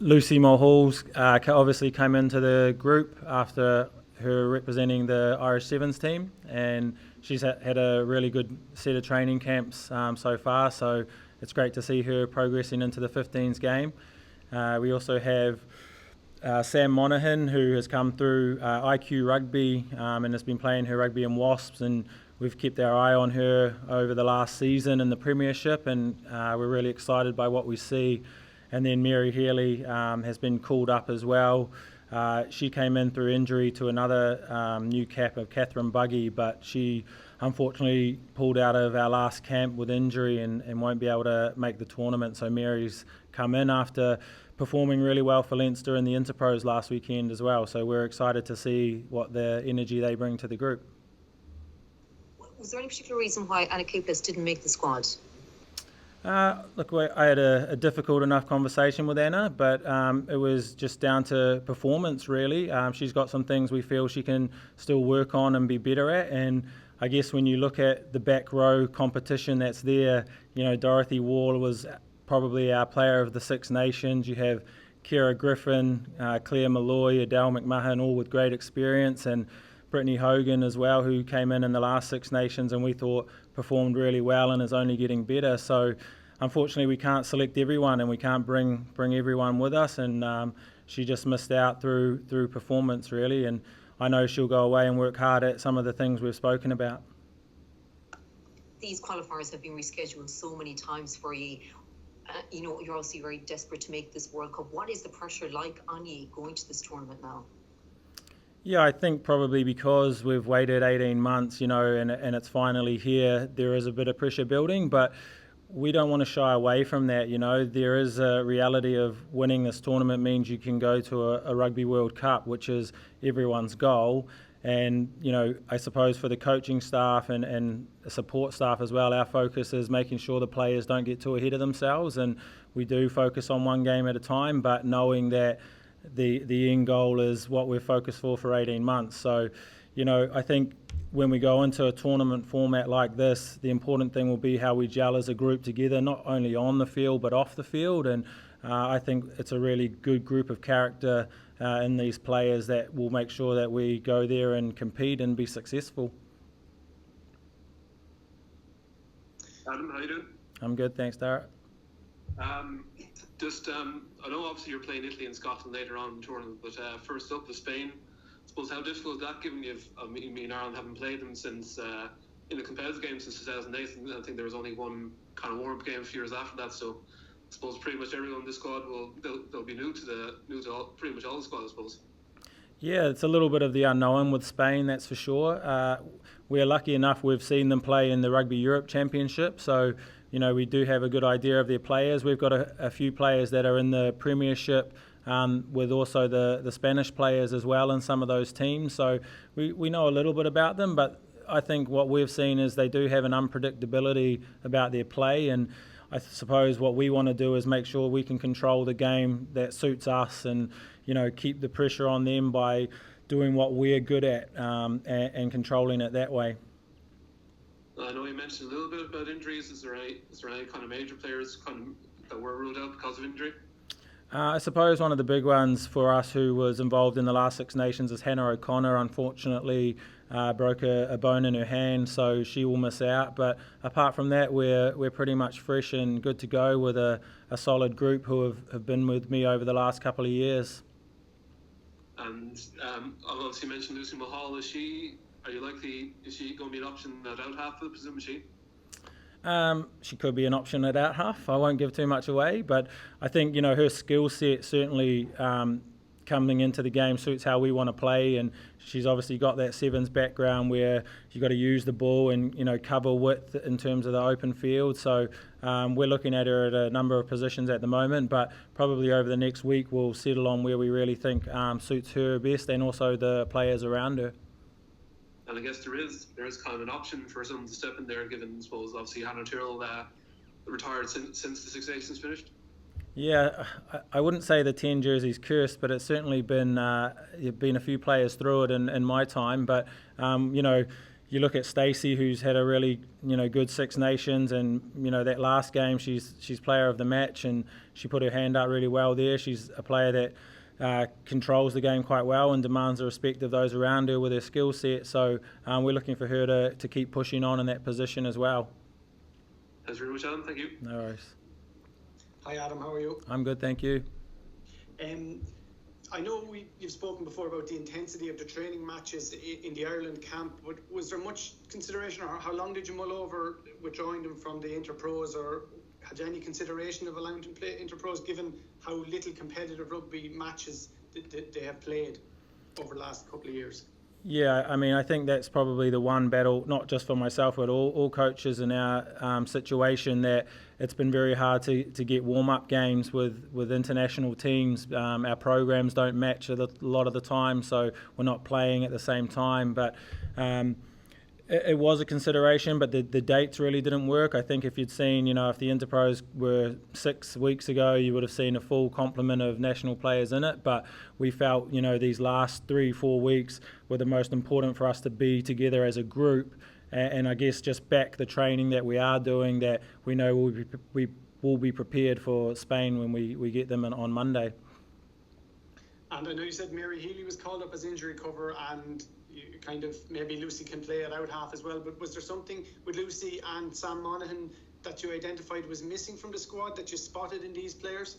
Lucy Mulhall's obviously came into the group after her representing the Irish Sevens team, and she's had a really good set of training camps so far, so it's great to see her progressing into the 15s game. We also have Sam Monaghan, who has come through IQ Rugby and has been playing her rugby in Wasps, and we've kept our eye on her over the last season in the Premiership, and we're really excited by what we see. And then Mary Healy has been called up as well. She came in through injury to another new cap of Catherine Buggy, but she unfortunately pulled out of our last camp with injury and won't be able to make the tournament. So Mary's come in after performing really well for Leinster in the Interpros last weekend as well. So we're excited to see what the energy they bring to the group. Was there any particular reason why Anna Kuplis didn't make the squad? Look, I had a difficult enough conversation with Anna, but it was just down to performance, really. She's got some things we feel she can still work on and be better at, and I guess when you look at the back row competition that's there, you know, Dorothy Wall was probably our player of the Six Nations. You have Ciara Griffin, Claire Malloy, Adele McMahon, all with great experience, and Brittany Hogan as well, who came in the last Six Nations and we thought performed really well and is only getting better. So unfortunately we can't select everyone and we can't bring everyone with us, and she just missed out through performance, really. And I know she'll go away and work hard at some of the things we've spoken about. These qualifiers have been rescheduled so many times for you. You know, you're obviously very desperate to make this World Cup. What is the pressure like on you going to this tournament now? Yeah, I think probably because we've waited 18 months, you know, and it's finally here, there is a bit of pressure building, but we don't want to shy away from that, you know. There is a reality of winning this tournament means you can go to a Rugby World Cup, which is everyone's goal. And, you know, I suppose for the coaching staff and support staff as well, our focus is making sure the players don't get too ahead of themselves, and we do focus on one game at a time, but knowing that the end goal is what we're focused for 18 months. So, you know, I think when we go into a tournament format like this, the important thing will be how we gel as a group together, not only on the field but off the field. And I think it's a really good group of character in these players that will make sure that we go there and compete and be successful. Adam, how you doing? I'm good, thanks, Dara. I know obviously you're playing Italy and Scotland later on in the tournament, but first up, the Spain. I suppose how difficult is that, given me and Ireland haven't played them since in a competitive game since 2008, and I think there was only one kind of warm-up game a few years after that. So I suppose pretty much everyone in this squad they'll be new to pretty much all the squad, I suppose. Yeah, it's a little bit of the unknown with Spain, that's for sure. We're lucky enough we've seen them play in the Rugby Europe Championship, so you know we do have a good idea of their players. We've got a few players that are in the Premiership, with also the Spanish players as well in some of those teams, so we know a little bit about them, but I think what we've seen is they do have an unpredictability about their play, and I suppose what we want to do is make sure we can control the game that suits us and, you know, keep the pressure on them by doing what we're good at and controlling it that way. I know you mentioned a little bit about injuries. Is there any kind of major players that were ruled out because of injury? I suppose one of the big ones for us who was involved in the last Six Nations is Hannah O'Connor. Unfortunately, broke a bone in her hand, so she will miss out. But apart from that, we're pretty much fresh and good to go with a solid group who have been with me over the last couple of years. And obviously you mentioned Lucy Mulhall. Is she going to be an option at out half, I presume, is she? She could be an option at out half. I won't give too much away, but I think, you know, her skill set certainly coming into the game suits how we want to play, and she's obviously got that sevens background where you've got to use the ball and, you know, cover width in terms of the open field. So we're looking at her at a number of positions at the moment, but probably over the next week we'll settle on where we really think suits her best and also the players around her. And I guess there is kind of an option for someone to step in there, given, I suppose, obviously Hannah Tyrrell retired since the Six Nations finished. Yeah, I wouldn't say the 10 jersey's cursed, but it's certainly been a few players through it in my time. But, you know, you look at Stacey, who's had a really good Six Nations, and that last game she's player of the match, and she put her hand up really well there. She's a player that controls the game quite well and demands the respect of those around her with her skill set. So we're looking for her to keep pushing on in that position as well. Thanks very much, Adam. Thank you. No worries. Hi Adam, how are you? I'm good, thank you. I know you've spoken before about the intensity of the training matches in the Ireland camp, but was there much consideration, or how long did you mull over withdrawing them from the Interpros, or had you any consideration of allowing them to play Interpros given how little competitive rugby matches they have played over the last couple of years? Yeah, I mean, I think that's probably the one battle, not just for myself, but all coaches in our situation, that it's been very hard to get warm-up games with international teams. Our programs don't match a lot of the time, so we're not playing at the same time. But it was a consideration, but the dates really didn't work. I think if you'd seen, if the Interpros were 6 weeks ago, you would have seen a full complement of national players in it. But we felt, these last 3-4 weeks were the most important for us to be together as a group, and I guess just back the training that we are doing, that we know we will be prepared for Spain when we get them on Monday. And I know you said Mary Healy was called up as injury cover, and kind of maybe Lucy can play it out half as well, but was there something with Lucy and Sam Monaghan that you identified was missing from the squad that you spotted in these players?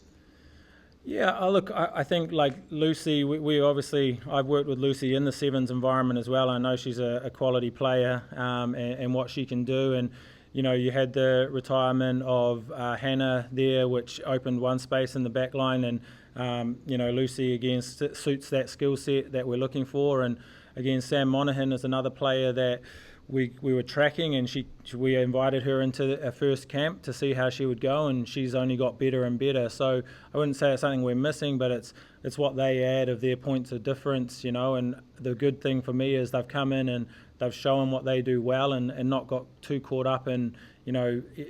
Yeah, look, I think like Lucy, we obviously, I've worked with Lucy in the Sevens environment as well. I know she's a quality player and what she can do. And, you had the retirement of Hannah there, which opened one space in the back line. And, Lucy, again, suits that skill set that we're looking for. And, again, Sam Monaghan is another player that we were tracking, and we invited her into our first camp to see how she would go, and she's only got better and better. So I wouldn't say it's something we're missing, but it's what they add of their points of difference, And the good thing for me is they've come in and they've shown what they do well, and not got too caught up in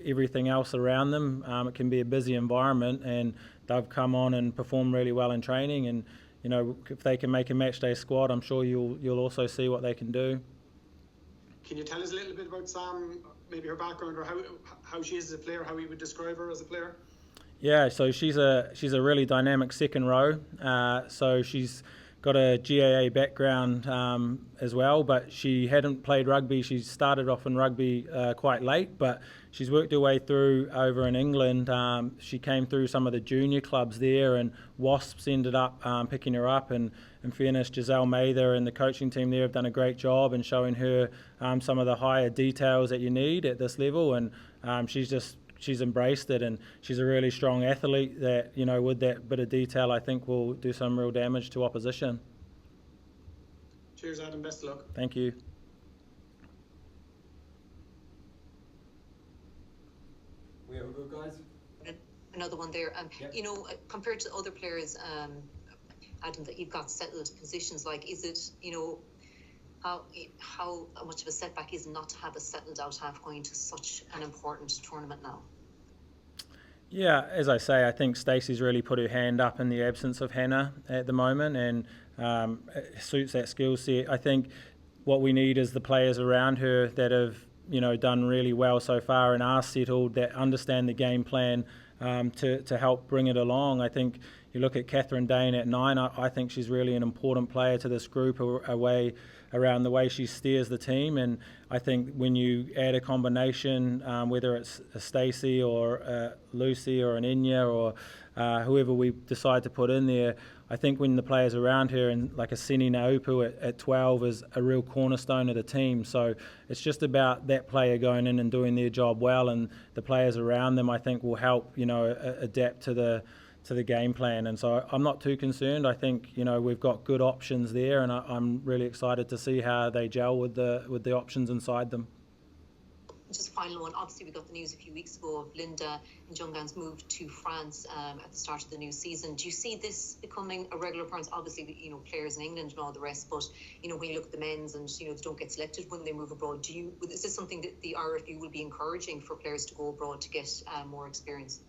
everything else around them. It can be a busy environment, and they've come on and performed really well in training. And if they can make a match day squad, I'm sure you'll also see what they can do. Can you tell us a little bit about Sam, maybe her background, or how she is as a player, how you would describe her as a player? Yeah, so she's a really dynamic second row. So she's got a GAA background as well, but she hadn't played rugby. She started off in rugby quite late, but she's worked her way through over in England. She came through some of the junior clubs there, and Wasps ended up picking her up. And in fairness, Giselle Mather and the coaching team there have done a great job in showing her some of the higher details that you need at this level. And she's embraced it, and she's a really strong athlete that, with that bit of detail, I think will do some real damage to opposition. Cheers, Adam. Best of luck. Thank you. We have a good, guys. Another one there. Yep. Compared to other players, Adam, that you've got settled positions, like, is it, how much of a setback is not to have a settled out half going to such an important tournament now? Yeah, as I say, I think Stacey's really put her hand up in the absence of Hannah at the moment, and it suits that skill set. I think what we need is the players around her that have done really well so far and are settled, that understand the game plan to help bring it along. I think you look at Catherine Dane at 9, I think she's really an important player to this group, around the way she steers the team. And I think when you add a combination, whether it's a Stacey or a Lucy or an Inya or whoever we decide to put in there, I think when the players around her, and like a Sini Naupu at 12 is a real cornerstone of the team. So it's just about that player going in and doing their job well, and the players around them, I think, will help adapt to the game plan. And so I'm not too concerned. I think we've got good options there, and I'm really excited to see how they gel with the options inside them. Just final one. Obviously, we got the news a few weeks ago of Linda and Jungans moved to France at the start of the new season. Do you see this becoming a regular occurrence? Obviously, players in England and all the rest, but when you look at the men's and they don't get selected when they move abroad, is this something that the RFU will be encouraging for players to go abroad to get more experience?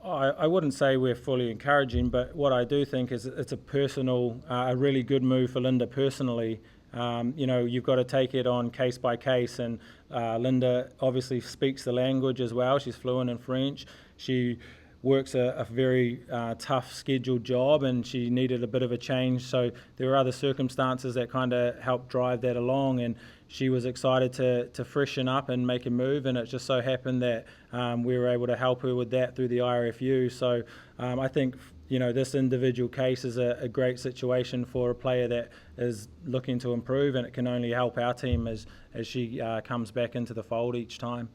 I wouldn't say we're fully encouraging, but what I do think is it's a personal, a really good move for Linda personally, you've got to take it on case by case. And Linda obviously speaks the language as well. She's fluent in French. She works a very tough scheduled job, and she needed a bit of a change. So there were other circumstances that kind of helped drive that along, and she was excited to freshen up and make a move, and it just so happened that we were able to help her with that through the IRFU. So I think this individual case is a great situation for a player that is looking to improve, and it can only help our team as she comes back into the fold each time.